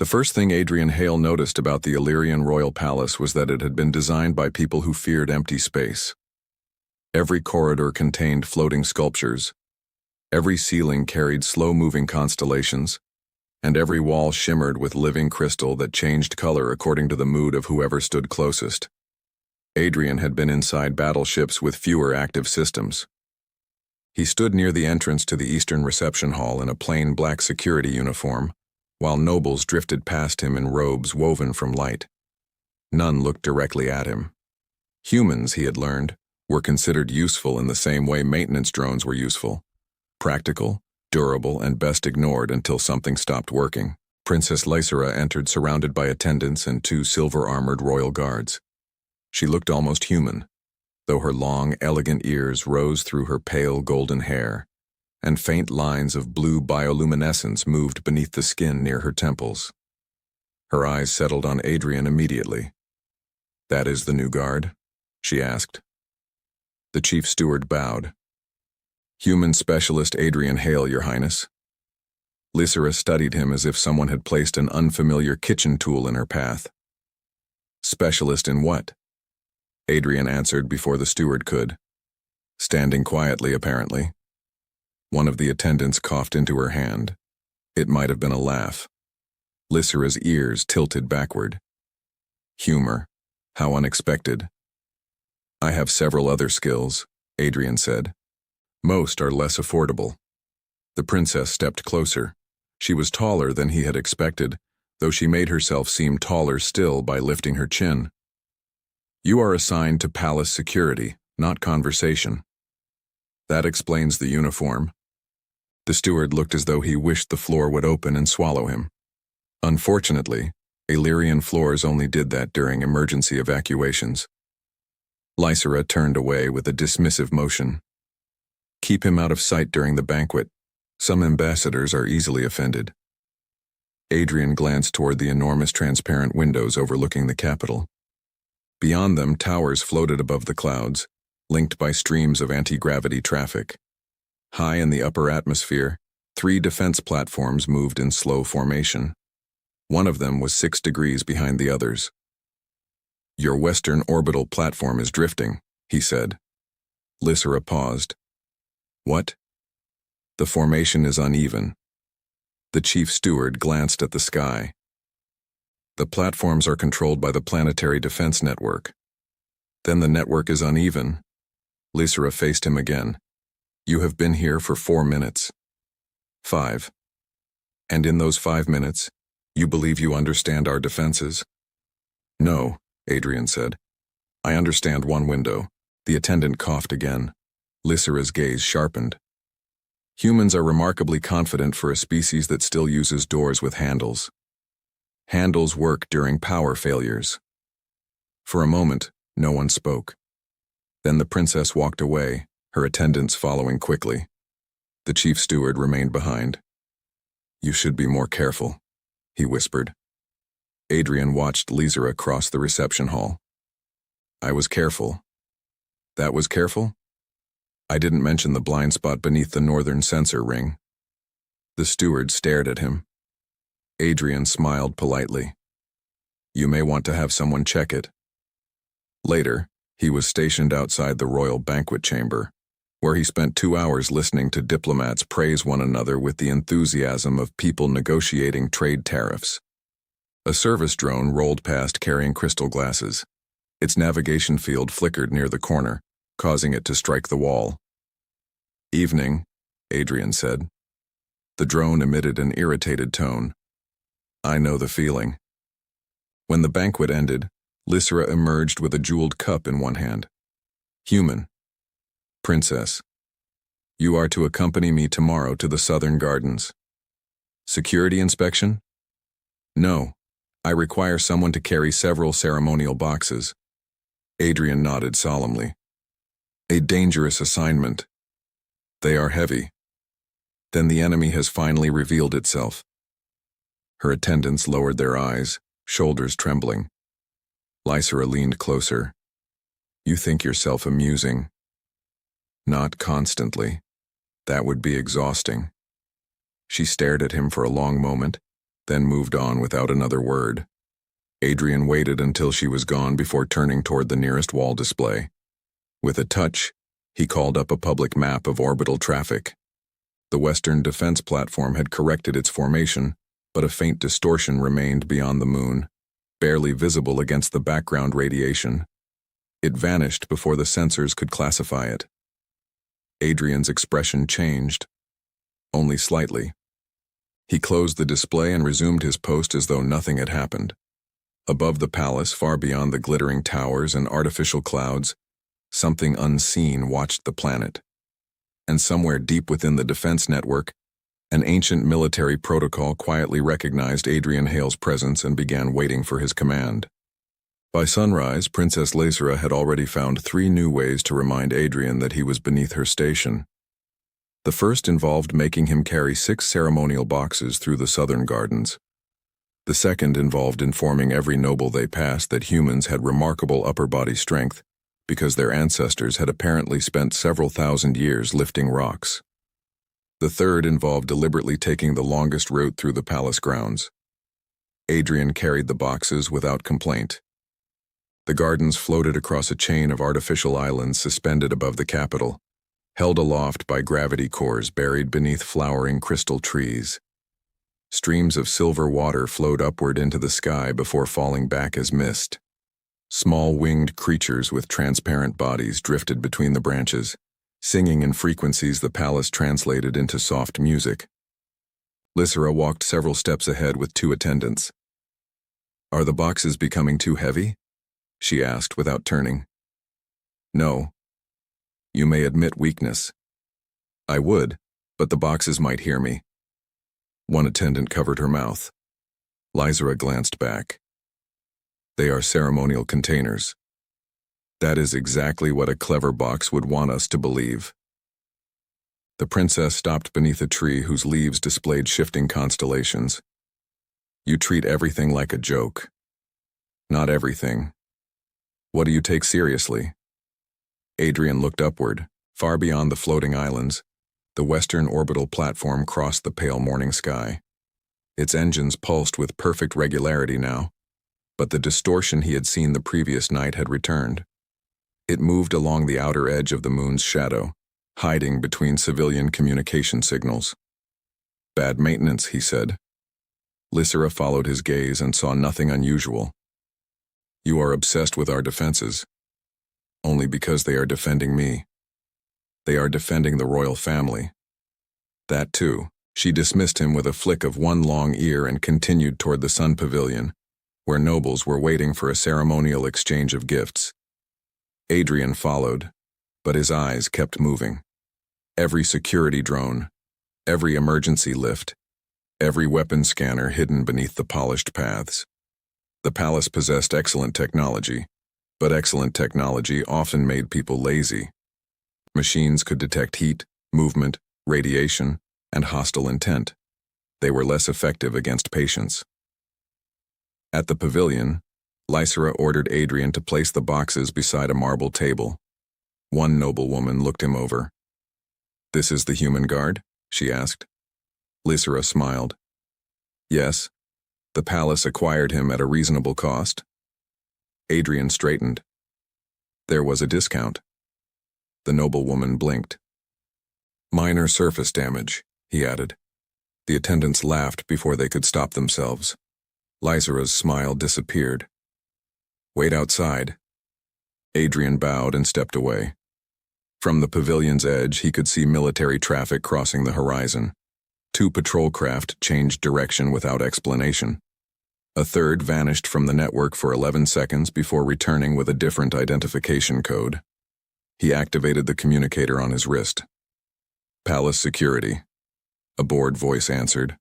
The first thing Adrian Hale noticed about the Illyrian royal palace was that it had been designed by people who feared empty space. Every corridor contained floating sculptures, every ceiling carried slow-moving constellations, and every wall shimmered with living crystal that changed color according to the mood of whoever stood closest. Adrian had been inside battleships with fewer active systems. He stood near the entrance to the Eastern Reception Hall in a plain black security uniform, while nobles drifted past him in robes woven from light. None looked directly at him. Humans, he had learned, were considered useful in the same way maintenance drones were useful: practical, durable, and best ignored until something stopped working. Princess Lysera entered surrounded by attendants and 2 silver-armored royal guards. She looked almost human, though her long, elegant ears rose through her pale golden hair, and faint lines of blue bioluminescence moved beneath the skin near her temples. Her eyes settled on Adrian immediately. "That is the new guard?" she asked. The chief steward bowed. "Human specialist Adrian Hale, Your Highness." Lysera studied him as if someone had placed an unfamiliar kitchen tool in her path. "Specialist in what?" Adrian answered before the steward could. Standing quietly, apparently. One of the attendants coughed into her hand. It might have been a laugh. Lysera's ears tilted backward. Humor. How unexpected. "I have several other skills," Adrian said. "Most are less affordable." The princess stepped closer. She was taller than he had expected, though she made herself seem taller still by lifting her chin. "You are assigned to palace security, not conversation." "That explains the uniform." The steward looked as though he wished the floor would open and swallow him. Unfortunately, Illyrian floors only did that during emergency evacuations. Lysera turned away with a dismissive motion. "Keep him out of sight during the banquet. Some ambassadors are easily offended." Adrian glanced toward the enormous transparent windows overlooking the capital. Beyond them, towers floated above the clouds, linked by streams of anti-gravity traffic. High in the upper atmosphere, 3 defense platforms moved in slow formation. One of them was 6 degrees behind the others. "Your western orbital platform is drifting," he said. Lysera paused. "What?" "The formation is uneven." The chief steward glanced at the sky. "The platforms are controlled by the Planetary Defense Network." "Then the network is uneven." Lysera faced him again. "You have been here for 4 minutes. 5. And in those 5 minutes, you believe you understand our defenses?" "No," Adrian said. "I understand one window." The attendant coughed again. Lysera's gaze sharpened. "Humans are remarkably confident for a species that still uses doors with handles. Handles work during power failures." For a moment, no one spoke. Then the princess walked away, her attendants following quickly. The chief steward remained behind. "You should be more careful," he whispered. Adrian watched Lysera cross the reception hall. "I was careful." "That was careful?" "I didn't mention the blind spot beneath the northern sensor ring." The steward stared at him. Adrian smiled politely. "You may want to have someone check it." Later, he was stationed outside the royal banquet chamber, where he spent 2 hours listening to diplomats praise one another with the enthusiasm of people negotiating trade tariffs. A service drone rolled past carrying crystal glasses. Its navigation field flickered near the corner, causing it to strike the wall. "Evening," Adrian said. The drone emitted an irritated tone. "I know the feeling." When the banquet ended, Lysera emerged with a jeweled cup in one hand. "Human." "Princess. You are to accompany me tomorrow to the Southern Gardens." "Security inspection?" "No. I require someone to carry several ceremonial boxes." Adrian nodded solemnly. "A dangerous assignment." "They are heavy." "Then the enemy has finally revealed itself." Her attendants lowered their eyes, shoulders trembling. Lysera leaned closer. "You think yourself amusing." "Not constantly. That would be exhausting." She stared at him for a long moment, then moved on without another word. Adrian waited until she was gone before turning toward the nearest wall display. With a touch, he called up a public map of orbital traffic. The Western defense platform had corrected its formation, but a faint distortion remained beyond the moon, barely visible against the background radiation. It vanished before the sensors could classify it. Adrian's expression changed, only slightly. He closed the display and resumed his post as though nothing had happened. Above the palace, far beyond the glittering towers and artificial clouds, something unseen watched the planet. And somewhere deep within the defense network, an ancient military protocol quietly recognized Adrian Hale's presence and began waiting for his command. By sunrise, Princess Lysera had already found 3 new ways to remind Adrian that he was beneath her station. The first involved making him carry 6 ceremonial boxes through the southern gardens. The second involved informing every noble they passed that humans had remarkable upper body strength because their ancestors had apparently spent several thousand years lifting rocks. The third involved deliberately taking the longest route through the palace grounds. Adrian carried the boxes without complaint. The gardens floated across a chain of artificial islands suspended above the capital, held aloft by gravity cores buried beneath flowering crystal trees. Streams of silver water flowed upward into the sky before falling back as mist. Small winged creatures with transparent bodies drifted between the branches, singing in frequencies the palace translated into soft music. Lysera walked several steps ahead with 2 attendants. "Are the boxes becoming too heavy?" she asked without turning. "No. You may admit weakness." "I would, but the boxes might hear me." One attendant covered her mouth. Lysera glanced back. "They are ceremonial containers." "That is exactly what a clever box would want us to believe." The princess stopped beneath a tree whose leaves displayed shifting constellations. "You treat everything like a joke." "Not everything. What do you take seriously?" Adrian looked upward, far beyond the floating islands. The western orbital platform crossed the pale morning sky. Its engines pulsed with perfect regularity now, but the distortion he had seen the previous night had returned. It moved along the outer edge of the moon's shadow, hiding between civilian communication signals. "Bad maintenance," he said. Lysera followed his gaze and saw nothing unusual. "You are obsessed with our defenses." "Only because they are defending me. They are defending the royal family." "That too." She dismissed him with a flick of one long ear and continued toward the Sun Pavilion, where nobles were waiting for a ceremonial exchange of gifts. Adrian followed, but his eyes kept moving. Every security drone, every emergency lift, every weapon scanner hidden beneath the polished paths. The palace possessed excellent technology, but excellent technology often made people lazy. Machines could detect heat, movement, radiation, and hostile intent. They were less effective against patience. At the pavilion, Lysera ordered Adrian to place the boxes beside a marble table. One noblewoman looked him over. "This is the human guard?" she asked. Lysera smiled. "Yes. The palace acquired him at a reasonable cost." Adrian straightened. "There was a discount." The noblewoman blinked. "Minor surface damage," he added. The attendants laughed before they could stop themselves. Lysera's smile disappeared. "Wait outside." Adrian bowed and stepped away. From the pavilion's edge, he could see military traffic crossing the horizon. 2 patrol craft changed direction without explanation. A third vanished from the network for 11 seconds before returning with a different identification code. He activated the communicator on his wrist. "Palace security," a bored voice answered.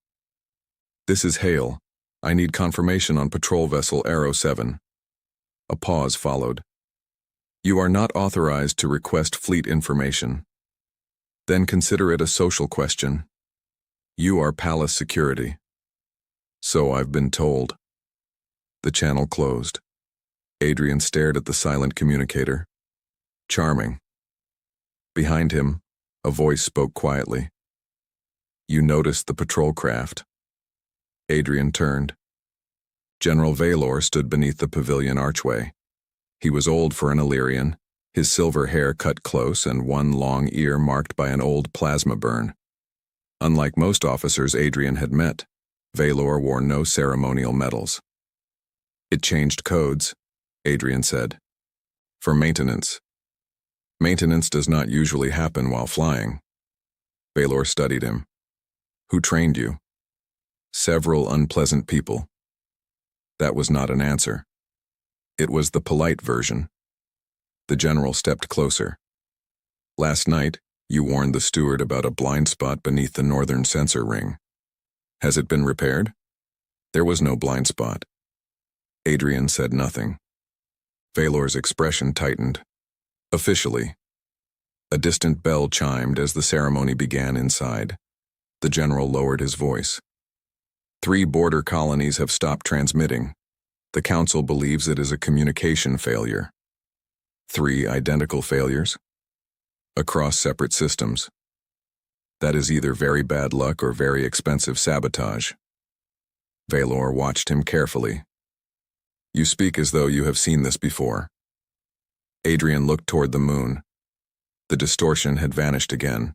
"This is Hale. I need confirmation on patrol vessel Arrow 7. A pause followed. "You are not authorized to request fleet information." "Then consider it a social question." "You are palace security." "So I've been told." The channel closed. Adrian stared at the silent communicator. Charming. Behind him, a voice spoke quietly. "You noticed the patrol craft." Adrian turned. General Vaelor stood beneath the pavilion archway. He was old for an Illyrian, his silver hair cut close and one long ear marked by an old plasma burn. Unlike most officers Adrian had met, Vaelor wore no ceremonial medals. "It changed codes," Adrian said. "For maintenance. Maintenance does not usually happen while flying." Vaelor studied him. "Who trained you?" "Several unpleasant people." That was not an answer. It was the polite version. The general stepped closer. "Last night, you warned the steward about a blind spot beneath the northern sensor ring. Has it been repaired?" "There was no blind spot." Adrian said nothing. Vaelor's expression tightened. "Officially." A distant bell chimed as the ceremony began inside. The general lowered his voice. 3 border colonies have stopped transmitting. The council believes it is a communication failure. 3 identical failures? Across separate systems. That is either very bad luck or very expensive sabotage. Vaelor watched him carefully. "You speak as though you have seen this before." Adrian looked toward the moon. The distortion had vanished again.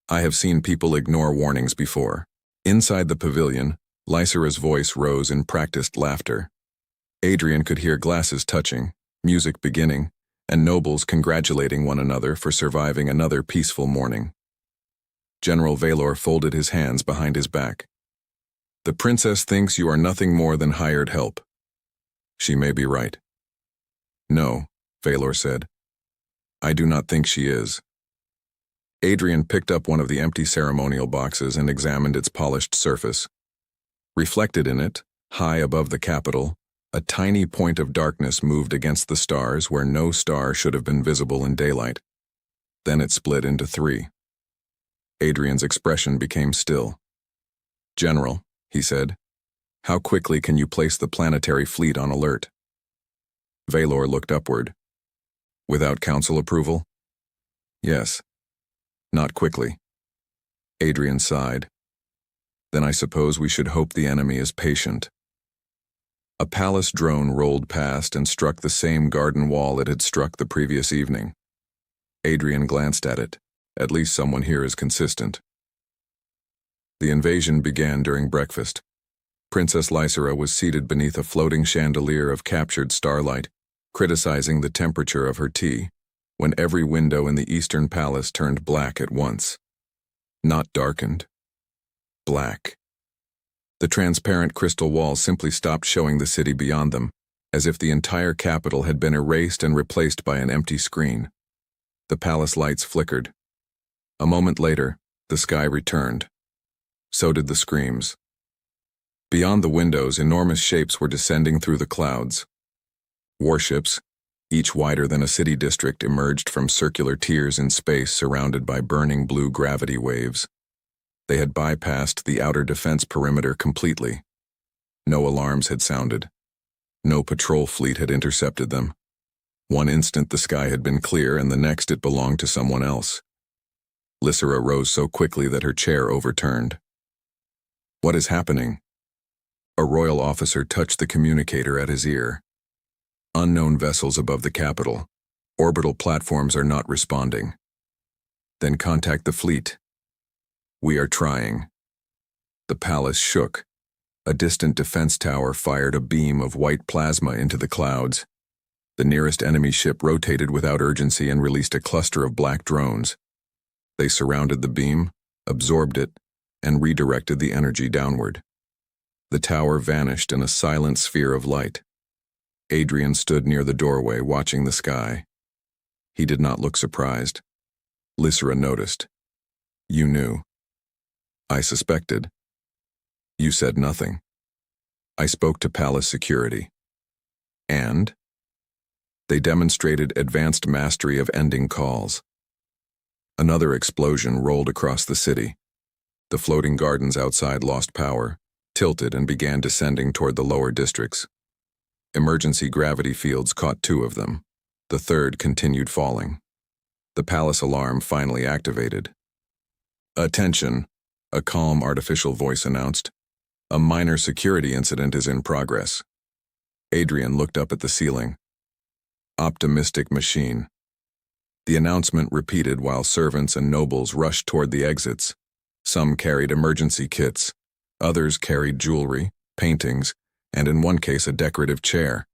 "I have seen people ignore warnings before." Inside the pavilion, Lysera's voice rose in practiced laughter. Adrian could hear glasses touching, music beginning, and nobles congratulating one another for surviving another peaceful morning. General Vaelor folded his hands behind his back. "The princess thinks you are nothing more than hired help." "She may be right." "No," Vaelor said. "I do not think she is." Adrian picked up one of the empty ceremonial boxes and examined its polished surface. Reflected in it, high above the capital, a tiny point of darkness moved against the stars where no star should have been visible in daylight. Then it split into 3. Adrian's expression became still. "General," he said, "how quickly can you place the planetary fleet on alert?" Vaelor looked upward. "Without council approval?" "Yes. Not quickly." Adrian sighed. "Then I suppose we should hope the enemy is patient." A palace drone rolled past and struck the same garden wall it had struck the previous evening. Adrian glanced at it. At least someone here is consistent. The invasion began during breakfast. Princess Lysera was seated beneath a floating chandelier of captured starlight, criticizing the temperature of her tea, when every window in the eastern palace turned black at once. Not darkened. Black. The transparent crystal walls simply stopped showing the city beyond them, as if the entire capital had been erased and replaced by an empty screen. The palace lights flickered. A moment later, the sky returned. So did the screams. Beyond the windows, enormous shapes were descending through the clouds. Warships, each wider than a city district, emerged from circular tiers in space surrounded by burning blue gravity waves. They had bypassed the outer defense perimeter completely. No alarms had sounded. No patrol fleet had intercepted them. One instant the sky had been clear and the next it belonged to someone else. Lysera rose so quickly that her chair overturned. "What is happening?" A royal officer touched the communicator at his ear. "Unknown vessels above the capital. Orbital platforms are not responding." "Then contact the fleet." "We are trying." The palace shook. A distant defense tower fired a beam of white plasma into the clouds. The nearest enemy ship rotated without urgency and released a cluster of black drones. They surrounded the beam, absorbed it, and redirected the energy downward. The tower vanished in a silent sphere of light. Adrian stood near the doorway watching the sky. He did not look surprised. Lysera noticed. "You knew." "I suspected." "You said nothing." "I spoke to palace security." "And?" "They demonstrated advanced mastery of ending calls." Another explosion rolled across the city. The floating gardens outside lost power, tilted and began descending toward the lower districts. Emergency gravity fields caught 2 of them. The third continued falling. The palace alarm finally activated. "Attention," a calm artificial voice announced. A minor security incident is in progress. Adrian looked up at the ceiling. Optimistic machine. The announcement repeated while servants and nobles rushed toward the exits. Some carried emergency kits. Others carried jewelry, paintings, and in one case a decorative chair.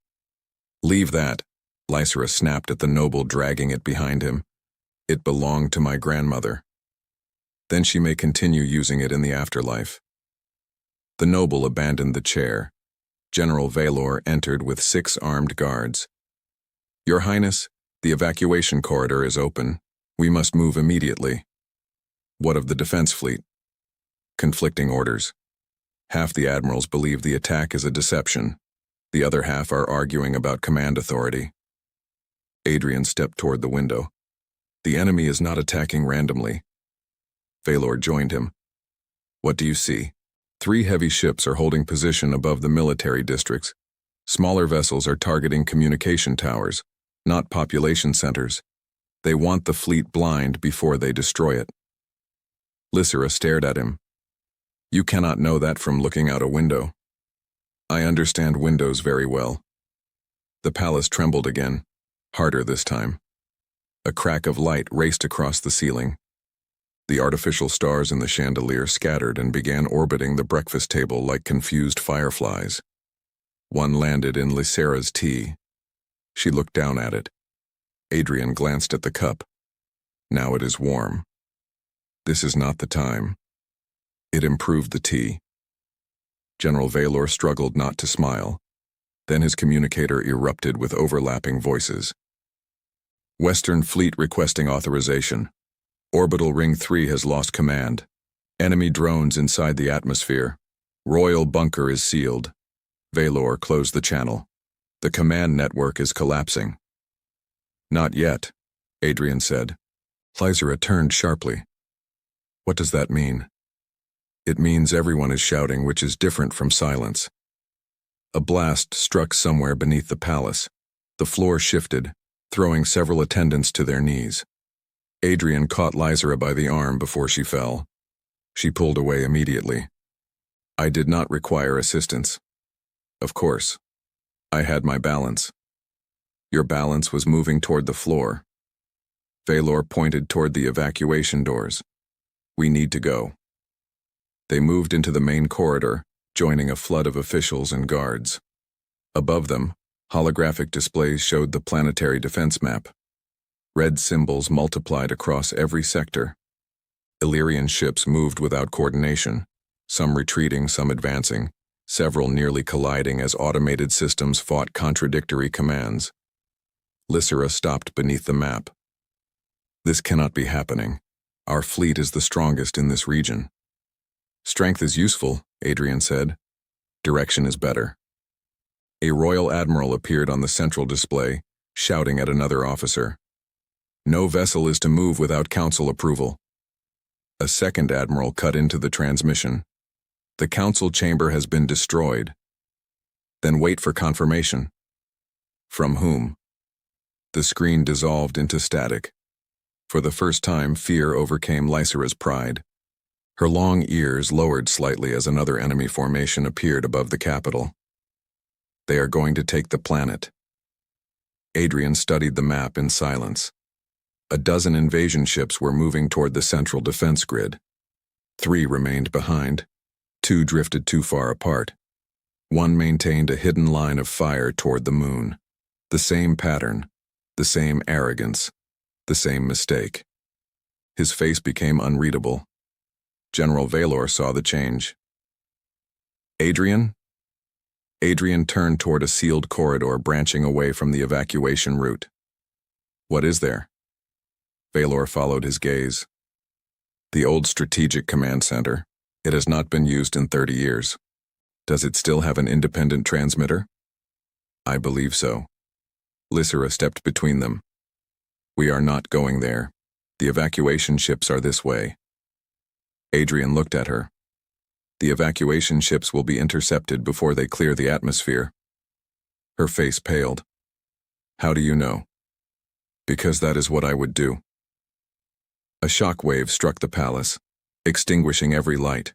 "Leave that," Lysera snapped at the noble, dragging it behind him. "It belonged to my grandmother. Then she may continue using it in the afterlife." The noble abandoned the chair. General Vaelor entered with 6 armed guards. "Your Highness, the evacuation corridor is open. We must move immediately." "What of the defense fleet?" Conflicting orders. Half the admirals believe the attack is a deception. The other half are arguing about command authority. Adrian stepped toward the window. "The enemy is not attacking randomly." Vaelor joined him. "What do you see?" 3 heavy ships are holding position above the military districts. Smaller vessels are targeting communication towers, not population centers. They want the fleet blind before they destroy it. Lysera stared at him. "You cannot know that from looking out a window." "I understand windows very well." The palace trembled again, harder this time. A crack of light raced across the ceiling. The artificial stars in the chandelier scattered and began orbiting the breakfast table like confused fireflies. One landed in Lysera's tea. She looked down at it. Adrian glanced at the cup. Now it is warm. This is not the time. It improved the tea. General Vaelor struggled not to smile. Then his communicator erupted with overlapping voices. "Western Fleet requesting authorization. Orbital Ring 3 has lost command. Enemy drones inside the atmosphere. Royal bunker is sealed. Vaelor, close the channel. The command network is collapsing." "Not yet," Adrian said. Lysera turned sharply. "What does that mean?" "It means everyone is shouting, which is different from silence." A blast struck somewhere beneath the palace. The floor shifted, throwing several attendants to their knees. Adrian caught Lysera by the arm before she fell. She pulled away immediately. "I did not require assistance." "Of course. I had my balance." "Your balance was moving toward the floor." Vaelor pointed toward the evacuation doors. "We need to go." They moved into the main corridor, joining a flood of officials and guards. Above them, holographic displays showed the planetary defense map. Red symbols multiplied across every sector. Illyrian ships moved without coordination, some retreating, some advancing, several nearly colliding as automated systems fought contradictory commands. Lysera stopped beneath the map. "This cannot be happening. Our fleet is the strongest in this region." "Strength is useful," Adrian said. "Direction is better." A royal admiral appeared on the central display, shouting at another officer. "No vessel is to move without council approval." A second admiral cut into the transmission. "The council chamber has been destroyed." "Then wait for confirmation." "From whom?" The screen dissolved into static. For the first time, fear overcame Lysera's pride. Her long ears lowered slightly as another enemy formation appeared above the capital. "They are going to take the planet." Adrian studied the map in silence. A dozen invasion ships were moving toward the central defense grid. 3 remained behind. 2 drifted too far apart. 1 maintained a hidden line of fire toward the moon. The same pattern, the same arrogance, the same mistake. His face became unreadable. General Vaelor saw the change. "Adrian?" Adrian turned toward a sealed corridor branching away from the evacuation route. "What is there?" Vaelor followed his gaze. "The old strategic command center. It has not been used in 30 years. Does it still have an independent transmitter?" "I believe so." Lysera stepped between them. "We are not going there. The evacuation ships are this way." Adrian looked at her. "The evacuation ships will be intercepted before they clear the atmosphere." Her face paled. "How do you know?" "Because that is what I would do." A shock wave struck the palace, extinguishing every light.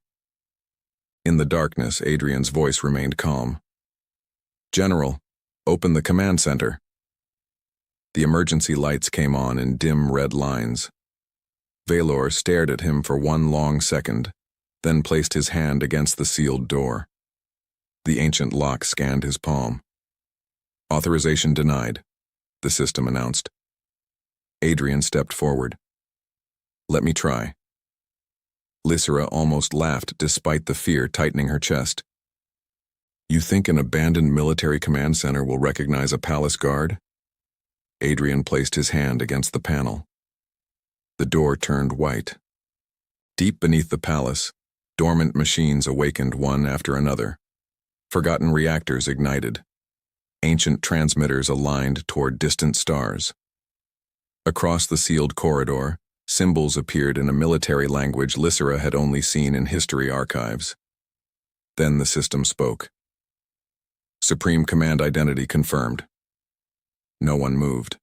In the darkness, Adrian's voice remained calm. "General, open the command center." The emergency lights came on in dim red lines. Vaelor stared at him for one long second, then placed his hand against the sealed door. The ancient lock scanned his palm. "Authorization denied," the system announced. Adrian stepped forward. "Let me try." Lysera almost laughed despite the fear tightening her chest. "You think an abandoned military command center will recognize a palace guard?" Adrian placed his hand against the panel. The door turned white. Deep beneath the palace, dormant machines awakened one after another. Forgotten reactors ignited. Ancient transmitters aligned toward distant stars. Across the sealed corridor, symbols appeared in a military language Lysera had only seen in history archives. Then the system spoke. "Supreme Command identity confirmed." No one moved.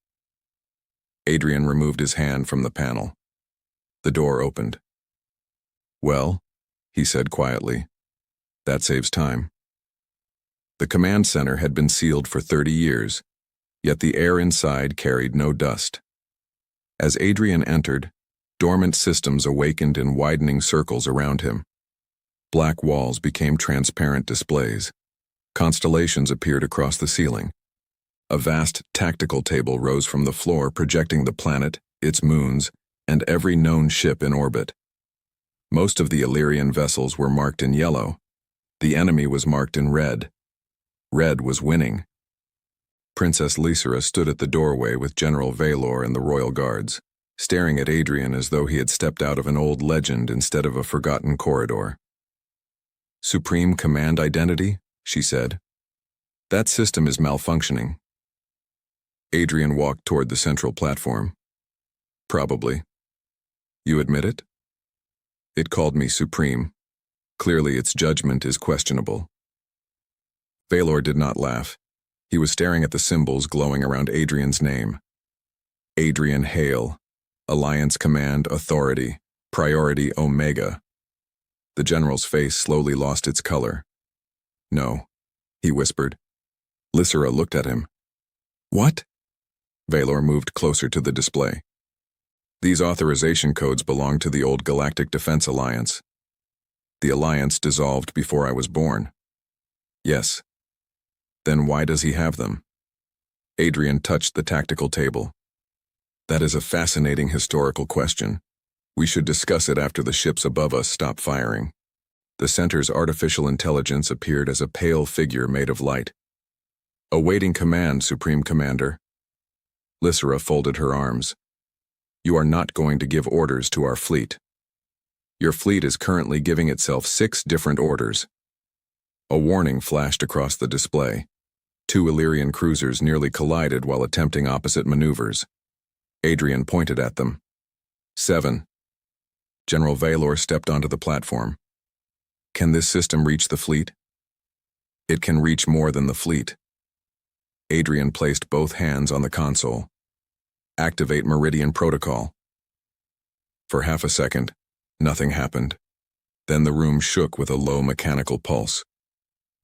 Adrian removed his hand from the panel. The door opened. "Well," he said quietly, "that saves time." The command center had been sealed for 30 years, yet the air inside carried no dust. As Adrian entered, dormant systems awakened in widening circles around him. Black walls became transparent displays. Constellations appeared across the ceiling. A vast tactical table rose from the floor, projecting the planet, its moons, and every known ship in orbit. Most of the Illyrian vessels were marked in yellow. The enemy was marked in red. Red was winning. Princess Lysera stood at the doorway with General Vaelor and the royal guards, staring at Adrian as though he had stepped out of an old legend instead of a forgotten corridor. "Supreme Command identity?" she said. "That system is malfunctioning." Adrian walked toward the central platform. "Probably. You admit it?" "It called me Supreme. Clearly its judgment is questionable." Vaelor did not laugh. He was staring at the symbols glowing around Adrian's name. Adrian Hale, Alliance Command Authority, Priority Omega. The general's face slowly lost its color. "No," he whispered. Lysera looked at him. "What?" Vaelor moved closer to the display. "These authorization codes belong to the old Galactic Defense Alliance. The alliance dissolved before I was born." "Yes." "Then why does he have them?" Adrian touched the tactical table. "That is a fascinating historical question. We should discuss it after the ships above us stop firing." The center's artificial intelligence appeared as a pale figure made of light. "Awaiting command, Supreme Commander." Lysera folded her arms. "You are not going to give orders to our fleet. Your fleet is currently giving itself 6 different orders." A warning flashed across the display. 2 Illyrian cruisers nearly collided while attempting opposite maneuvers. Adrian pointed at them. 7. General Vaelor stepped onto the platform. "Can this system reach the fleet?" "It can reach more than the fleet." Adrian placed both hands on the console. "Activate Meridian Protocol." For half a second, nothing happened. Then the room shook with a low mechanical pulse.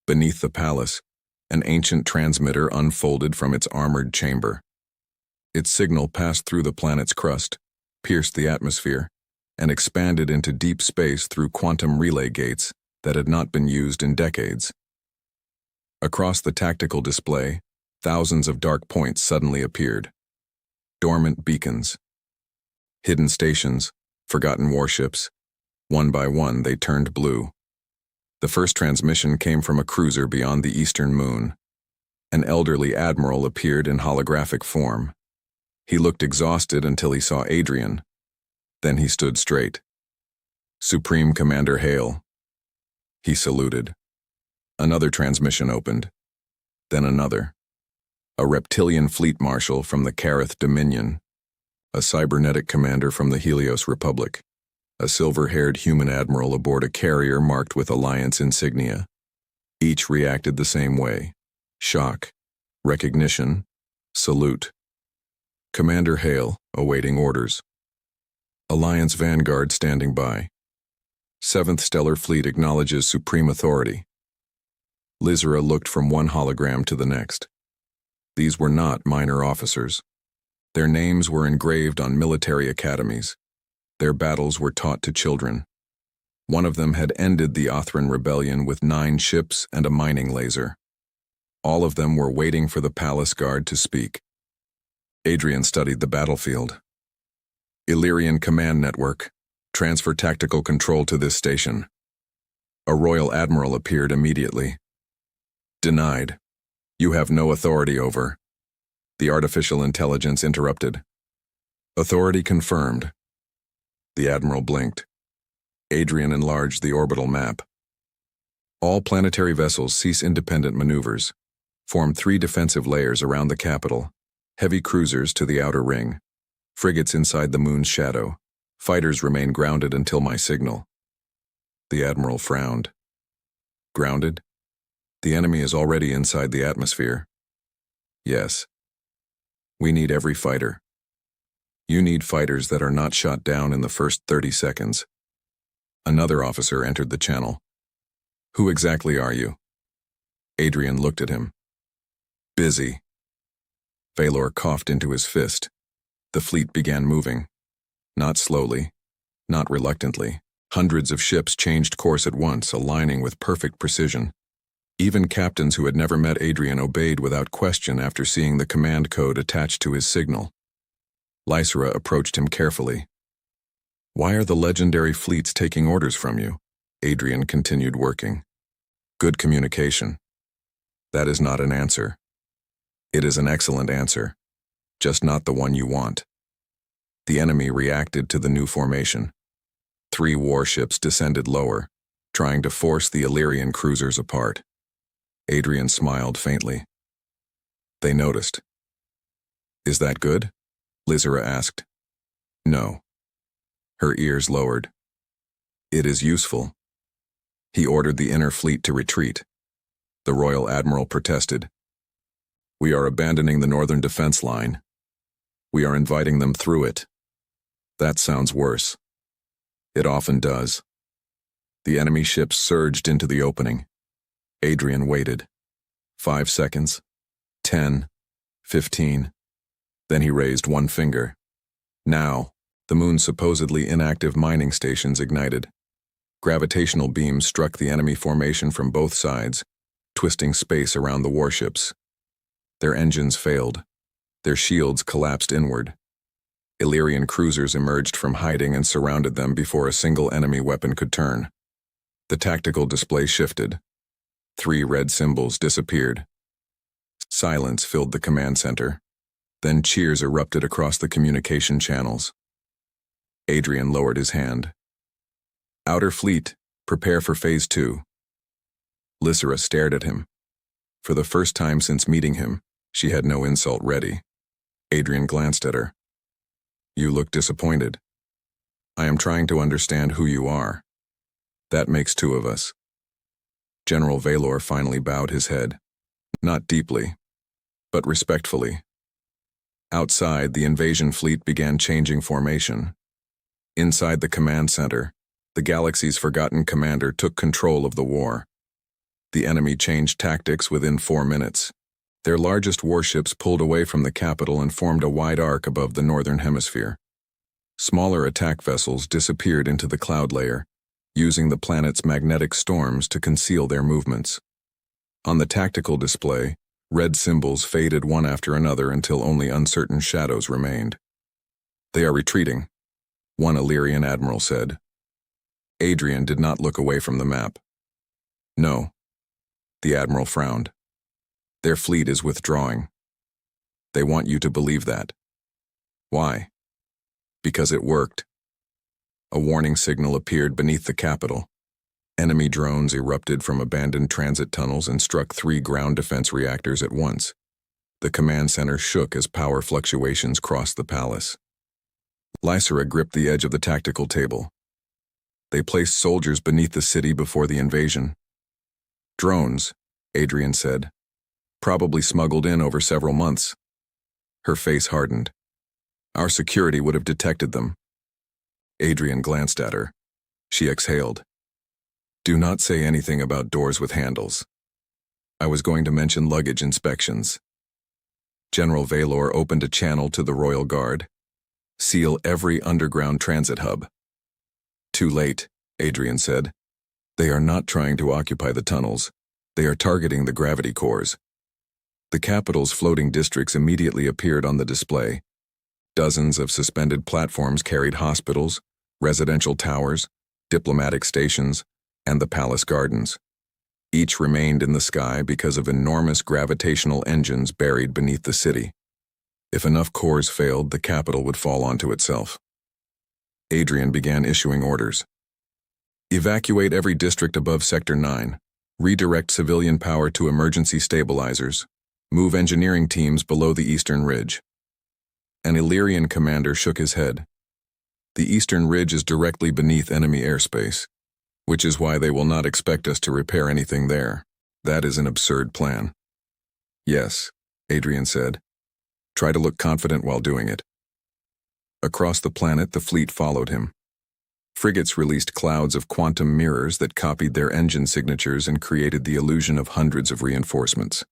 Beneath the palace, an ancient transmitter unfolded from its armored chamber. Its signal passed through the planet's crust, pierced the atmosphere, and expanded into deep space through quantum relay gates that had not been used in decades. Across the tactical display, thousands of dark points suddenly appeared. Dormant beacons. Hidden stations, forgotten warships. One by one, they turned blue. The first transmission came from a cruiser beyond the eastern moon. An elderly admiral appeared in holographic form. He looked exhausted until he saw Adrian. Then he stood straight. "Supreme Commander Hale." He saluted. Another transmission opened. Then another. A reptilian fleet marshal from the Kareth Dominion. A cybernetic commander from the Helios Republic. A silver-haired human admiral aboard a carrier marked with Alliance insignia. Each reacted the same way. Shock, recognition, salute. Commander Hale, awaiting orders. Alliance Vanguard standing by. Seventh Stellar Fleet acknowledges supreme authority. Lysera looked from one hologram to the next. These were not minor officers. Their names were engraved on military academies. Their battles were taught to children. One of them had ended the Othran rebellion with 9 ships and a mining laser. All of them were waiting for the palace guard to speak. Adrian studied the battlefield. Illyrian Command Network. Transfer tactical control to this station. A Royal Admiral appeared immediately. Denied. You have no authority over. The artificial intelligence interrupted. Authority confirmed. The Admiral blinked. Adrian enlarged the orbital map. All planetary vessels cease independent maneuvers. Form 3 defensive layers around the capital. Heavy cruisers to the outer ring. Frigates inside the moon's shadow. Fighters remain grounded until my signal. The Admiral frowned. Grounded? The enemy is already inside the atmosphere. Yes. We need every fighter. You need fighters that are not shot down in the first 30 seconds. Another officer entered the channel. Who exactly are you? Adrian looked at him. Busy. Vaelor coughed into his fist. The fleet began moving. Not slowly, not reluctantly. Hundreds of ships changed course at once, aligning with perfect precision. Even captains who had never met Adrian obeyed without question after seeing the command code attached to his signal. Lysera approached him carefully. Why are the legendary fleets taking orders from you? Adrian continued working. Good communication. That is not an answer. It is an excellent answer, just not the one you want. The enemy reacted to the new formation. 3 warships descended lower, trying to force the Illyrian cruisers apart. Adrian smiled faintly. They noticed. Is that good? Lysera asked. No. Her ears lowered. It is useful. He ordered the inner fleet to retreat. The Royal Admiral protested. We are abandoning the northern defense line. We are inviting them through it. That sounds worse. It often does. The enemy ships surged into the opening. Adrian waited. 5 seconds. 10. 15. Then he raised one finger. Now, the moon's supposedly inactive mining stations ignited. Gravitational beams struck the enemy formation from both sides, twisting space around the warships. Their engines failed. Their shields collapsed inward. Illyrian cruisers emerged from hiding and surrounded them before a single enemy weapon could turn. The tactical display shifted. 3 red symbols disappeared. Silence filled the command center. Then cheers erupted across the communication channels. Adrian lowered his hand. Outer Fleet, prepare for Phase 2. Lysera stared at him. For the first time since meeting him, she had no insult ready. Adrian glanced at her. You look disappointed. I am trying to understand who you are. That makes 2 of us. General Vaelor finally bowed his head. Not deeply, but respectfully. Outside, the invasion fleet began changing formation. Inside the command center, the galaxy's forgotten commander took control of the war. The enemy changed tactics within 4 minutes. Their largest warships pulled away from the capital and formed a wide arc above the northern hemisphere. Smaller attack vessels disappeared into the cloud layer, using the planet's magnetic storms to conceal their movements. On the tactical display, red symbols faded one after another until only uncertain shadows remained. They are retreating, one Illyrian admiral said. Adrian did not look away from the map. No. The admiral frowned. Their fleet is withdrawing. They want you to believe that. Why? Because it worked. A warning signal appeared beneath the capital. Enemy drones erupted from abandoned transit tunnels and struck 3 ground defense reactors at once. The command center shook as power fluctuations crossed the palace. Lysera gripped the edge of the tactical table. They placed soldiers beneath the city before the invasion. Drones, Adrian said. Probably smuggled in over several months. Her face hardened. Our security would have detected them. Adrian glanced at her. She exhaled. Do not say anything about doors with handles. I was going to mention luggage inspections. General Vaelor opened a channel to the Royal Guard. Seal every underground transit hub. Too late, Adrian said. They are not trying to occupy the tunnels. They are targeting the gravity cores. The capital's floating districts immediately appeared on the display. Dozens of suspended platforms carried hospitals, residential towers, diplomatic stations, and the palace gardens. Each remained in the sky because of enormous gravitational engines buried beneath the city. If enough cores failed, the capital would fall onto itself. Adrian began issuing orders. Evacuate every district above Sector 9. Redirect civilian power to emergency stabilizers. Move engineering teams below the Eastern Ridge. An Illyrian commander shook his head. The Eastern Ridge is directly beneath enemy airspace, which is why they will not expect us to repair anything there. That is an absurd plan. Yes, Adrian said. Try to look confident while doing it. Across the planet, the fleet followed him. Frigates released clouds of quantum mirrors that copied their engine signatures and created the illusion of hundreds of reinforcements.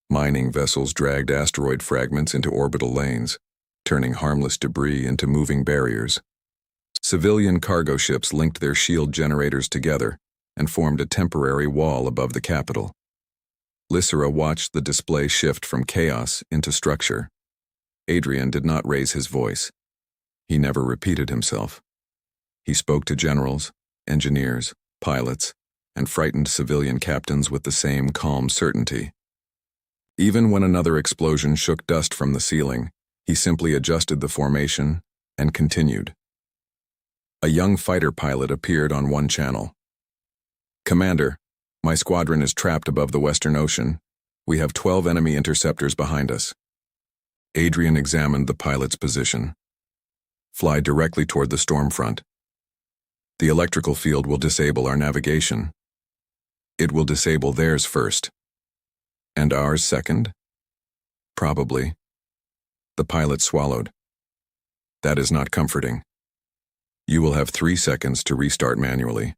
Mining vessels dragged asteroid fragments into orbital lanes, turning harmless debris into moving barriers. Civilian cargo ships linked their shield generators together and formed a temporary wall above the capital. Lysera watched the display shift from chaos into structure. Adrian did not raise his voice. He never repeated himself. He spoke to generals, engineers, pilots, and frightened civilian captains with the same calm certainty. Even when another explosion shook dust from the ceiling, he simply adjusted the formation and continued. A young fighter pilot appeared on one channel. Commander, my squadron is trapped above the Western Ocean. We have 12 enemy interceptors behind us. Adrian examined the pilot's position. Fly directly toward the storm front. The electrical field will disable our navigation. It will disable theirs first. And ours second? Probably. The pilot swallowed. That is not comforting. You will have 3 seconds to restart manually.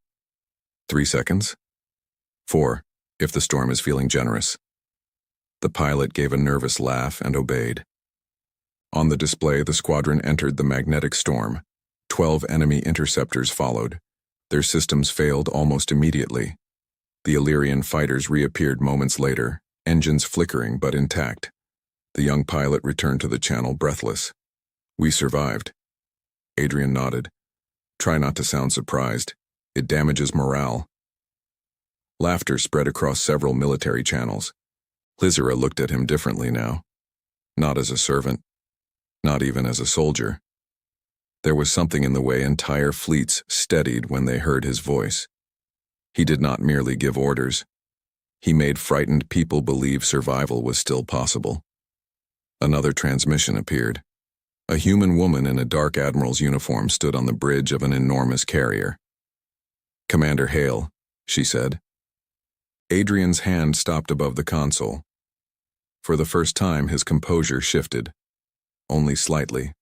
3 seconds? 4, if the storm is feeling generous. The pilot gave a nervous laugh and obeyed. On the display, the squadron entered the magnetic storm. 12 enemy interceptors followed. Their systems failed almost immediately. The Illyrian fighters reappeared moments later, engines flickering but intact. The young pilot returned to the channel breathless. We survived. Adrian nodded. Try not to sound surprised. It damages morale. Laughter spread across several military channels. Lysera looked at him differently now. Not as a servant. Not even as a soldier. There was something in the way entire fleets steadied when they heard his voice. He did not merely give orders. He made frightened people believe survival was still possible. Another transmission appeared. A human woman in a dark admiral's uniform stood on the bridge of an enormous carrier. Commander Hale, she said. Adrian's hand stopped above the console. For the first time, his composure shifted. Only slightly.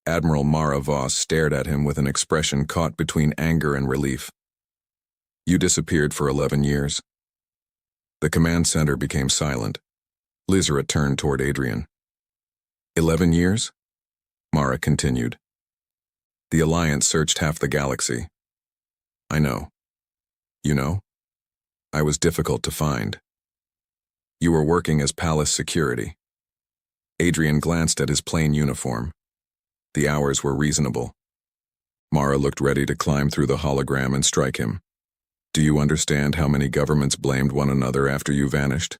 Admiral Mara Voss stared at him with an expression caught between anger and relief. You disappeared for 11 years. The command center became silent. Lysera turned toward Adrian. 11 years? Mara continued. The Alliance searched half the galaxy. I know. You know? I was difficult to find. You were working as palace security. Adrian glanced at his plain uniform. The hours were reasonable. Mara looked ready to climb through the hologram and strike him. Do you understand how many governments blamed one another after you vanished?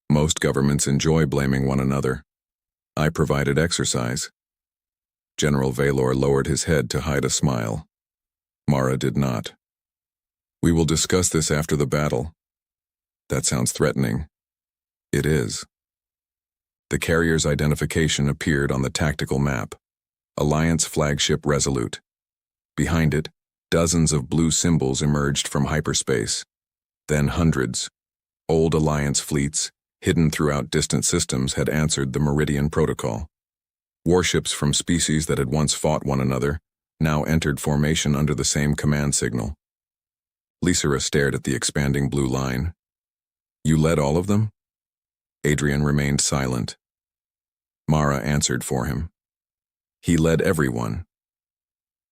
Most governments enjoy blaming one another. I provided exercise. General Vaelor lowered his head to hide a smile. Mara did not. We will discuss this after the battle. That sounds threatening. It is. The carrier's identification appeared on the tactical map. Alliance flagship Resolute. Behind it, dozens of blue symbols emerged from hyperspace. Then hundreds. Old Alliance fleets, hidden throughout distant systems, had answered the Meridian Protocol. Warships from species that had once fought one another now entered formation under the same command signal. Lysera stared at the expanding blue line. You led all of them? Adrian remained silent. Mara answered for him. He led everyone.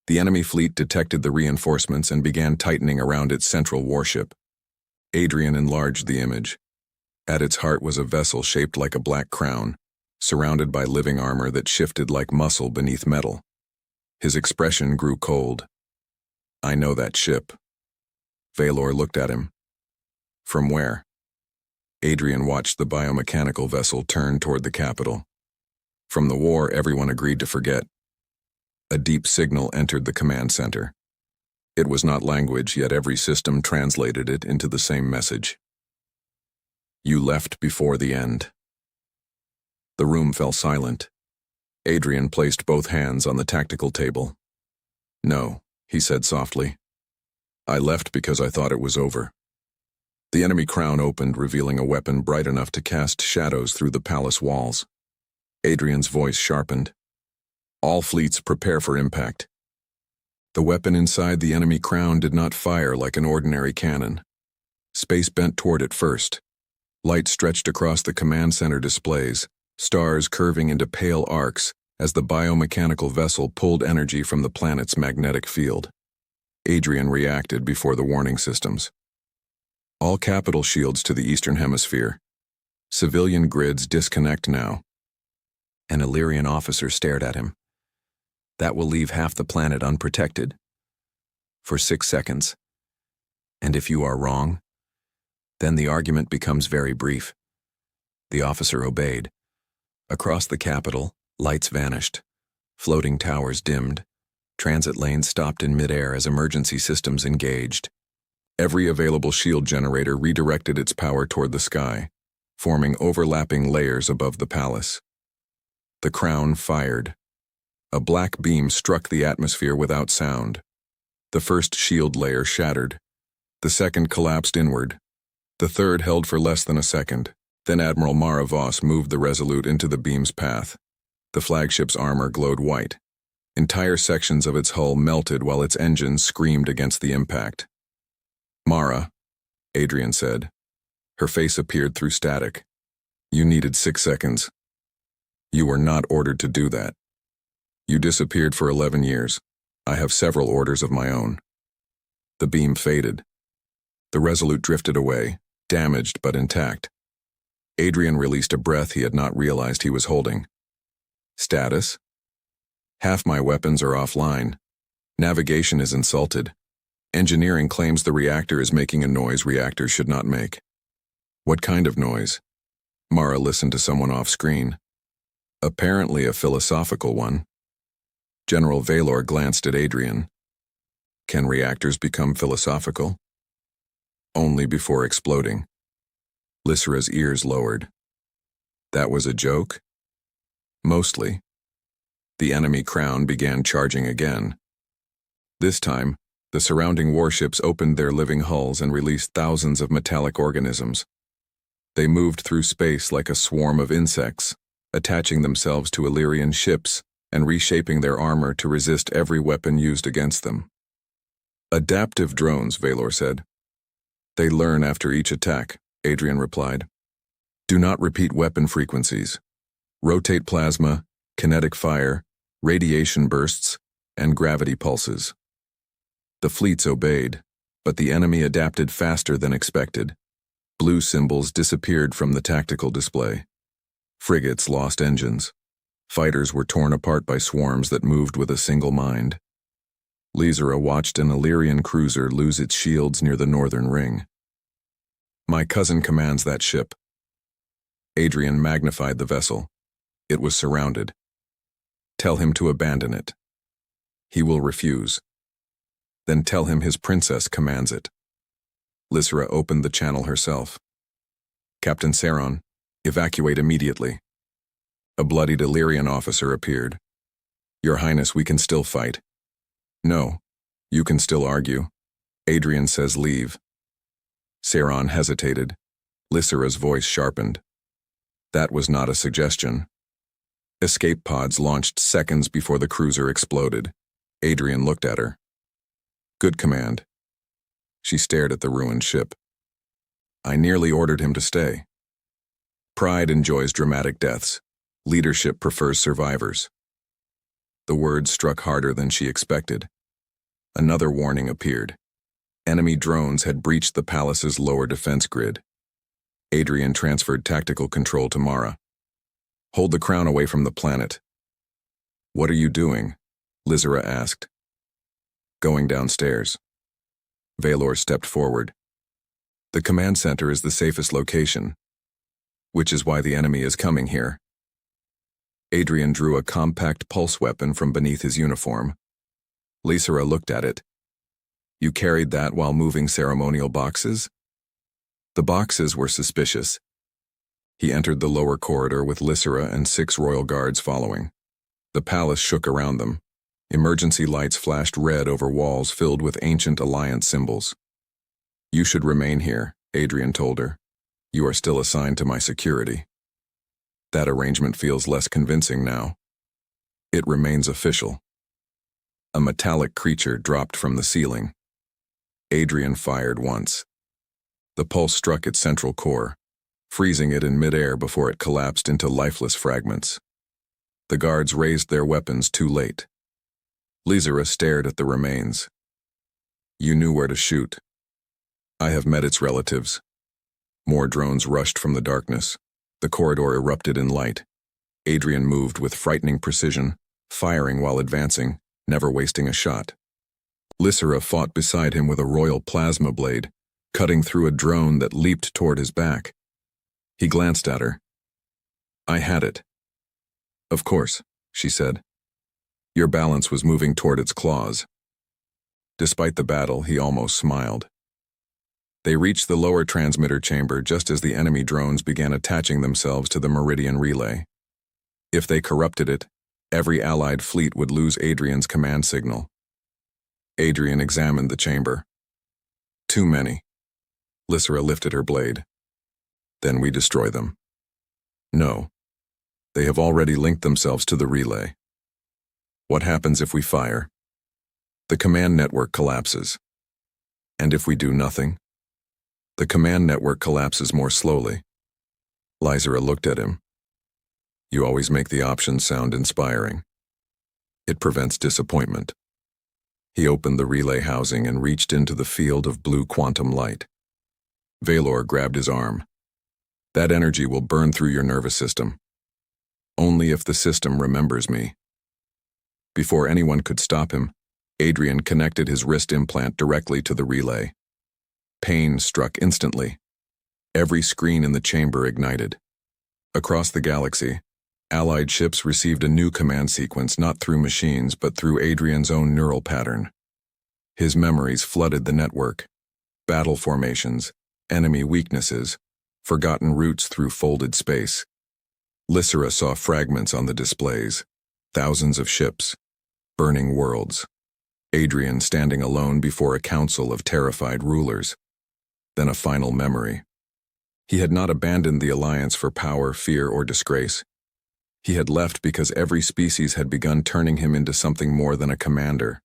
The enemy fleet detected the reinforcements and began tightening around its central warship. Adrian enlarged the image. At its heart was a vessel shaped like a black crown, surrounded by living armor that shifted like muscle beneath metal. His expression grew cold. I know that ship. Vaelor looked at him. From where? Adrian watched the biomechanical vessel turn toward the capital. From the war everyone agreed to forget. A deep signal entered the command center. It was not language, yet every system translated it into the same message. You left before the end. The room fell silent. Adrian placed both hands on the tactical table. No, he said softly. I left because I thought it was over. The enemy crown opened, revealing a weapon bright enough to cast shadows through the palace walls. Adrian's voice sharpened. All fleets prepare for impact. The weapon inside the enemy crown did not fire like an ordinary cannon. Space bent toward it first. Light stretched across the command center displays, stars curving into pale arcs as the biomechanical vessel pulled energy from the planet's magnetic field. Adrian reacted before the warning systems. All capital shields to the Eastern Hemisphere. Civilian grids disconnect now. An Illyrian officer stared at him. That will leave half the planet unprotected. For 6 seconds. And if you are wrong, then the argument becomes very brief. The officer obeyed. Across the capital, lights vanished. Floating towers dimmed. Transit lanes stopped in midair as emergency systems engaged. Every available shield generator redirected its power toward the sky, forming overlapping layers above the palace. The crown fired. A black beam struck the atmosphere without sound. The first shield layer shattered. The second collapsed inward. The third held for less than a second. Then Admiral Mara Voss moved the Resolute into the beam's path. The flagship's armor glowed white. Entire sections of its hull melted while its engines screamed against the impact. Mara, Adrian said. Her face appeared through static. You needed 6 seconds. You were not ordered to do that. You disappeared for 11 years. I have several orders of my own. The beam faded. The Resolute drifted away, damaged but intact. Adrian released a breath he had not realized he was holding. Status? Half my weapons are offline. Navigation is insulted. Engineering claims the reactor is making a noise reactors should not make. What kind of noise? Mara listened to someone off-screen. Apparently a philosophical one. General Vaelor glanced at Adrian. Can reactors become philosophical? Only before exploding. Lysera's ears lowered. That was a joke? Mostly. The enemy crown began charging again. This time, the surrounding warships opened their living hulls and released thousands of metallic organisms. They moved through space like a swarm of insects, attaching themselves to Illyrian ships and reshaping their armor to resist every weapon used against them. Adaptive drones, Vaelor said. They learn after each attack, Adrian replied. Do not repeat weapon frequencies. Rotate plasma, kinetic fire, radiation bursts, and gravity pulses. The fleets obeyed, but the enemy adapted faster than expected. Blue symbols disappeared from the tactical display. Frigates lost engines. Fighters were torn apart by swarms that moved with a single mind. Lysera watched an Illyrian cruiser lose its shields near the northern ring. My cousin commands that ship. Adrian magnified the vessel. It was surrounded. Tell him to abandon it. He will refuse. Then tell him his princess commands it. Lysera opened the channel herself. Captain Saron, evacuate immediately. A bloodied Illyrian officer appeared. Your Highness, we can still fight. No, you can still argue. Adrian says leave. Saron hesitated. Lysera's voice sharpened. That was not a suggestion. Escape pods launched seconds before the cruiser exploded. Adrian looked at her. Good command. She stared at the ruined ship. I nearly ordered him to stay. Pride enjoys dramatic deaths. Leadership prefers survivors. The words struck harder than she expected. Another warning appeared. Enemy drones had breached the palace's lower defense grid. Adrian transferred tactical control to Mara. Hold the crown away from the planet. What are you doing? Lysera asked. Going downstairs. Vaelor stepped forward. The command center is the safest location, which is why the enemy is coming here. Adrian drew a compact pulse weapon from beneath his uniform. Lysera looked at it. You carried that while moving ceremonial boxes? The boxes were suspicious. He entered the lower corridor with Lysera and 6 royal guards following. The palace shook around them. Emergency lights flashed red over walls filled with ancient alliance symbols. You should remain here, Adrian told her. You are still assigned to my security. That arrangement feels less convincing now. It remains official. A metallic creature dropped from the ceiling. Adrian fired once. The pulse struck its central core, freezing it in midair before it collapsed into lifeless fragments. The guards raised their weapons too late. Lysera stared at the remains. You knew where to shoot. I have met its relatives. More drones rushed from the darkness. The corridor erupted in light. Adrian moved with frightening precision, firing while advancing, never wasting a shot. Lysera fought beside him with a royal plasma blade, cutting through a drone that leaped toward his back. He glanced at her. I had it. Of course, she said. Your balance was moving toward its claws. Despite the battle, he almost smiled. They reached the lower transmitter chamber just as the enemy drones began attaching themselves to the Meridian relay. If they corrupted it, every Allied fleet would lose Adrian's command signal. Adrian examined the chamber. Too many. Lysera lifted her blade. Then we destroy them. No. They have already linked themselves to the relay. What happens if we fire? The command network collapses. And if we do nothing? The command network collapses more slowly. Lysera looked at him. You always make the option sound inspiring. It prevents disappointment. He opened the relay housing and reached into the field of blue quantum light. Vaelor grabbed his arm. That energy will burn through your nervous system. Only if the system remembers me. Before anyone could stop him, Adrian connected his wrist implant directly to the relay. Pain struck instantly. Every screen in the chamber ignited. Across the galaxy, Allied ships received a new command sequence not through machines but through Adrian's own neural pattern. His memories flooded the network. Battle formations, enemy weaknesses, forgotten routes through folded space. Lysera saw fragments on the displays, thousands of ships, burning worlds. Adrian standing alone before a council of terrified rulers. Then a final memory. He had not abandoned the Alliance for power, fear, or disgrace. He had left because every species had begun turning him into something more than a commander,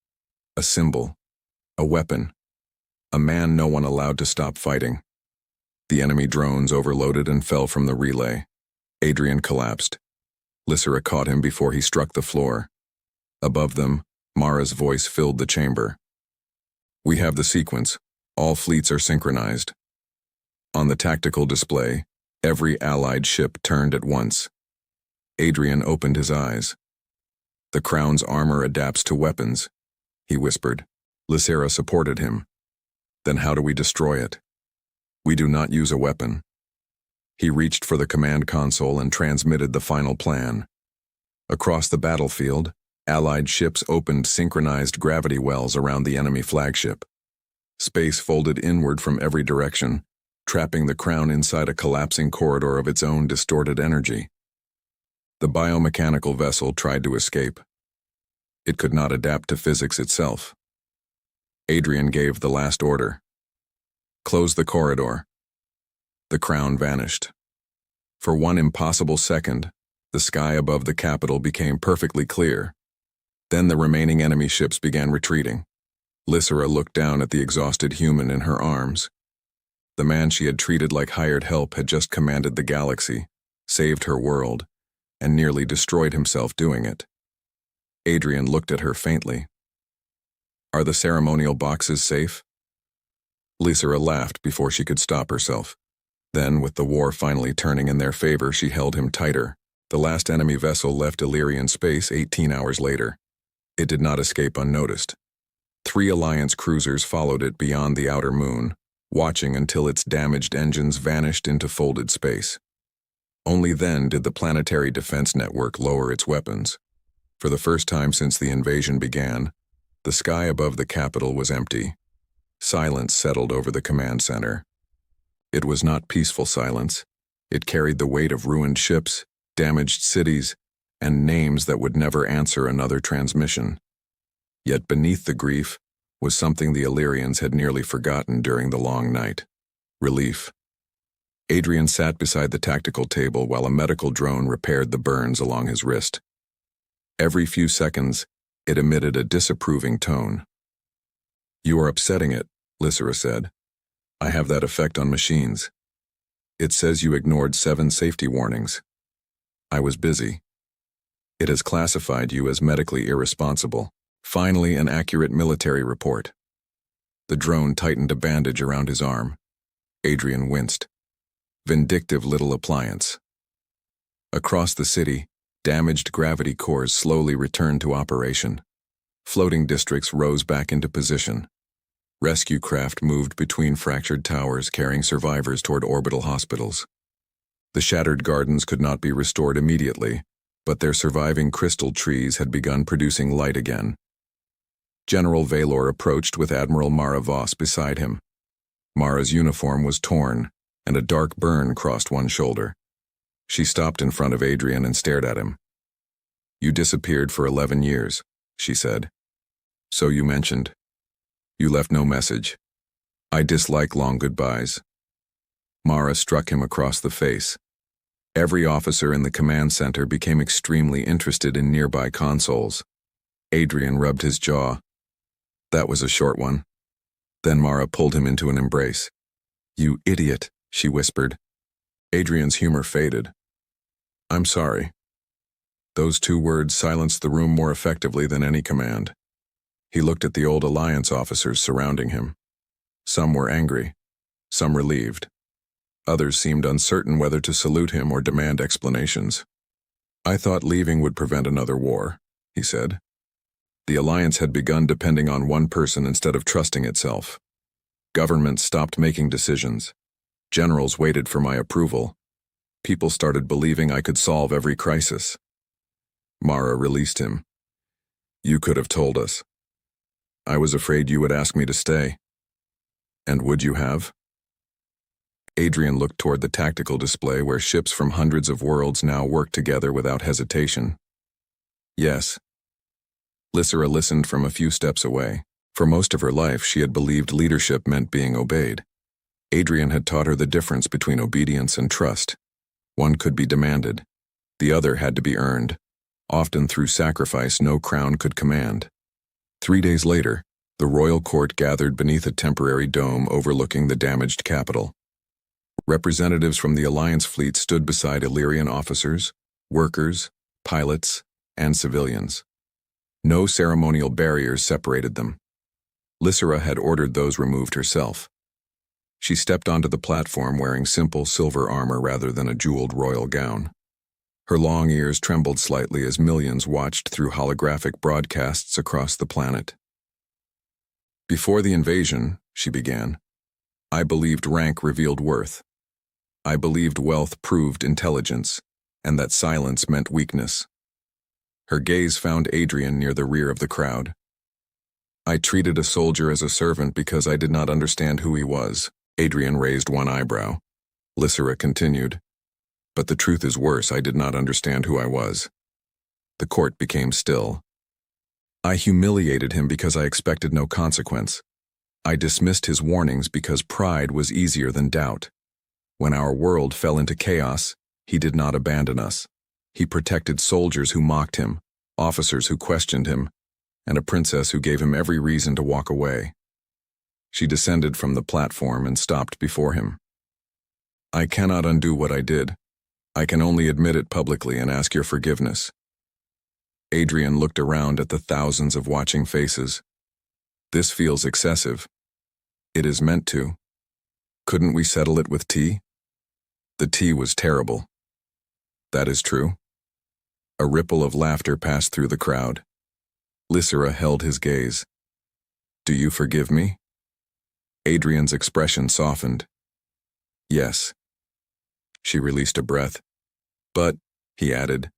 a symbol, a weapon, a man no one allowed to stop fighting. The enemy drones overloaded and fell from the relay. Adrian collapsed. Lysera caught him before he struck the floor. Above them, Mara's voice filled the chamber. We have the sequence. All fleets are synchronized. On the tactical display, every Allied ship turned at once. Adrian opened his eyes. The Crown's armor adapts to weapons, he whispered. Lysera supported him. Then how do we destroy it? We do not use a weapon. He reached for the command console and transmitted the final plan. Across the battlefield, Allied ships opened synchronized gravity wells around the enemy flagship. Space folded inward from every direction, trapping the Crown inside a collapsing corridor of its own distorted energy. The biomechanical vessel tried to escape. It could not adapt to physics itself. Adrian gave the last order. Close the corridor. The Crown vanished. For one impossible second, the sky above the capital became perfectly clear. Then the remaining enemy ships began retreating. Lysera looked down at the exhausted human in her arms. The man she had treated like hired help had just commanded the galaxy, saved her world, and nearly destroyed himself doing it. Adrian looked at her faintly. "Are the ceremonial boxes safe?" Lysera laughed before she could stop herself. Then, with the war finally turning in their favor, she held him tighter. The last enemy vessel left Illyrian space 18 hours later. It did not escape unnoticed. 3 Alliance cruisers followed it beyond the outer moon, watching until its damaged engines vanished into folded space. Only then did the planetary defense network lower its weapons. For the first time since the invasion began, the sky above the capital was empty. Silence settled over the command center. It was not peaceful silence. It carried the weight of ruined ships, damaged cities, and names that would never answer another transmission. Yet beneath the grief was something the Illyrians had nearly forgotten during the long night: relief. Adrian sat beside the tactical table while a medical drone repaired the burns along his wrist. Every few seconds, it emitted a disapproving tone. "You are upsetting it," Lysera said. "I have that effect on machines. It says you ignored 7 safety warnings. I was busy. It has classified you as medically irresponsible." Finally, an accurate military report. The drone tightened a bandage around his arm. Adrian winced. Vindictive little appliance. Across the city, damaged gravity cores slowly returned to operation. Floating districts rose back into position. Rescue craft moved between fractured towers carrying survivors toward orbital hospitals. The shattered gardens could not be restored immediately, but their surviving crystal trees had begun producing light again. General Vaelor approached with Admiral Mara Voss beside him. Mara's uniform was torn, and a dark burn crossed one shoulder. She stopped in front of Adrian and stared at him. "You disappeared for 11 years, she said. "So you mentioned. You left no message. I dislike long goodbyes." Mara struck him across the face. Every officer in the command center became extremely interested in nearby consoles. Adrian rubbed his jaw. That was a short one. Then Mara pulled him into an embrace. "You idiot," she whispered. Adrian's humor faded. "I'm sorry." Those 2 words silenced the room more effectively than any command. He looked at the old Alliance officers surrounding him. Some were angry, some relieved. Others seemed uncertain whether to salute him or demand explanations. "I thought leaving would prevent another war," he said. The Alliance had begun depending on one person instead of trusting itself. Governments stopped making decisions. Generals waited for my approval. People started believing I could solve every crisis. Mara released him. "You could have told us. I was afraid you would ask me to stay." "And would you have?" Adrian looked toward the tactical display where ships from hundreds of worlds now worked together without hesitation. "Yes." Lysera listened from a few steps away. For most of her life, she had believed leadership meant being obeyed. Adrian had taught her the difference between obedience and trust. One could be demanded. The other had to be earned, often through sacrifice no crown could command. 3 days later, the royal court gathered beneath a temporary dome overlooking the damaged capital. Representatives from the Alliance fleet stood beside Illyrian officers, workers, pilots, and civilians. No ceremonial barriers separated them. Lysera had ordered those removed herself. She stepped onto the platform wearing simple silver armor rather than a jeweled royal gown. Her long ears trembled slightly as millions watched through holographic broadcasts across the planet. "Before the invasion," she began, "I believed rank revealed worth. I believed wealth proved intelligence, and that silence meant weakness." Her gaze found Adrian near the rear of the crowd. "I treated a soldier as a servant because I did not understand who he was." Adrian raised one eyebrow. Lysera continued, "But the truth is worse, I did not understand who I was." The court became still. "I humiliated him because I expected no consequence. I dismissed his warnings because pride was easier than doubt. When our world fell into chaos, he did not abandon us. He protected soldiers who mocked him, officers who questioned him, and a princess who gave him every reason to walk away. She descended from the platform and stopped before him. "I cannot undo what I did. I can only admit it publicly and ask your forgiveness." Adrian looked around at the thousands of watching faces. "This feels excessive." "It is meant to. Couldn't we settle it with tea?" "The tea was terrible." "That is true." A ripple of laughter passed through the crowd. Lysera held his gaze. "Do you forgive me?" Adrian's expression softened. "Yes." She released a breath. "But," he added,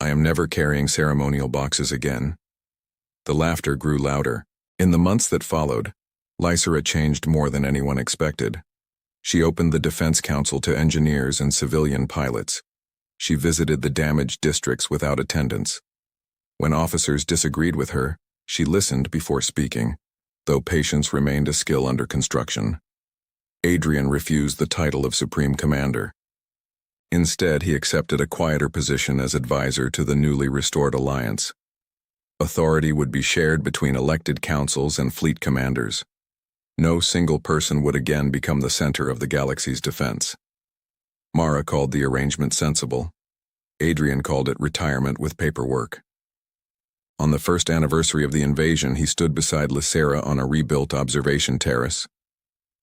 "I am never carrying ceremonial boxes again." The laughter grew louder. In the months that followed, Lysera changed more than anyone expected. She opened the Defense Council to engineers and civilian pilots. She visited the damaged districts without attendance. When officers disagreed with her, she listened before speaking, though patience remained a skill under construction. Adrian refused the title of Supreme Commander. Instead, he accepted a quieter position as advisor to the newly restored alliance. Authority would be shared between elected councils and fleet commanders. No single person would again become the center of the galaxy's defense. Mara called the arrangement sensible. Adrian called it retirement with paperwork. On the first anniversary of the invasion, he stood beside Lysera on a rebuilt observation terrace.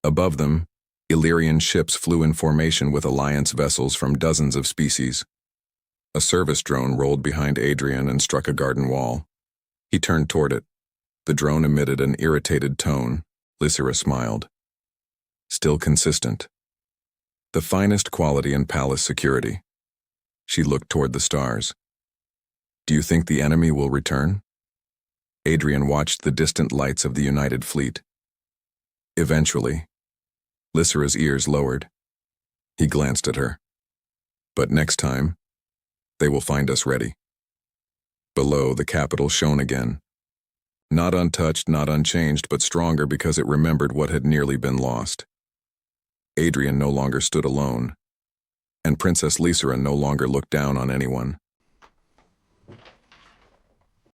Above them, Illyrian ships flew in formation with Alliance vessels from dozens of species. A service drone rolled behind Adrian and struck a garden wall. He turned toward it. The drone emitted an irritated tone. Lysera smiled. "Still consistent. The finest quality in palace security." She looked toward the stars. "Do you think the enemy will return?" Adrian watched the distant lights of the United Fleet. "Eventually." Lysera's ears lowered. He glanced at her. "But next time, they will find us ready." Below, the capital shone again. Not untouched, not unchanged, but stronger because it remembered what had nearly been lost. Adrian no longer stood alone, and Princess Lysera no longer looked down on anyone.